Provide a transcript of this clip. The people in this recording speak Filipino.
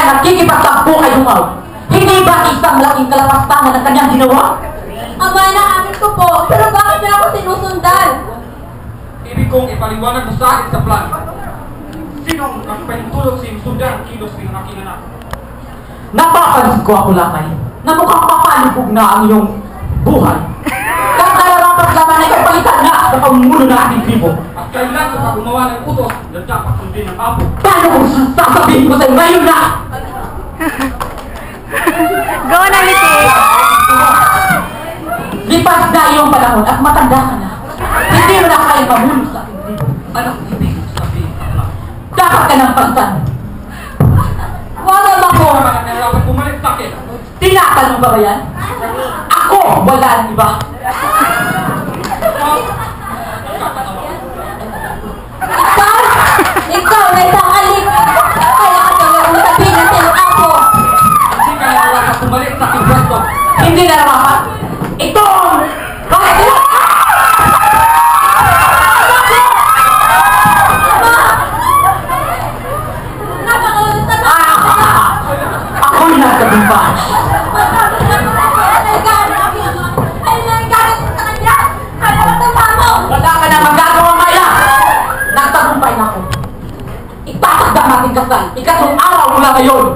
nakikipagtagpo kay Lumaw. Hindi ba isang malaking kalapastangan ang kanyang ginawa? Ama na amin ko po, pero bakit niya ako sinusundan? Ibig kong ipaliwanag mo sa akin sa plan. Sinong nagpahintulog sa sundan ang kilos ng aking anak? Napapansin ko ako lamay na mukhang papalubog na ang iyong buhay. Kakarapat lamang na ipalitan na sa pamumuno ng ating tribo. At kailan ko pa gumawa ng utos na dapat sundin ang apo? Paano kung sasabihin ko sa'yo ngayon na? Go na, Liti! Lipas na iyong panahon at matanda ka na. Hindi mo na kaya pamulong sa ating tribo. Anong ibig sabihin? Dapat ka ng pagtan. Wala ba ko? Para na dapat bumalik sa akin. Tinatanong ba yan? Ako, wala ng iba. Ikaw na isang alik! Kaya ka talagang sabihin ng sinapo! Hindi ka na dapat bumalik sa aking pwesto. Hindi na naman. Ito! Bakit ito? Napakawalan sa Ako'y nasa bumbahan. Ay, nagagalit sa kanya! Kaya matama mo! Wala ka na magagawa maya! Nagtagumpay na ako. Itatagda natin kasal. Ikatlong araw mula ngayon.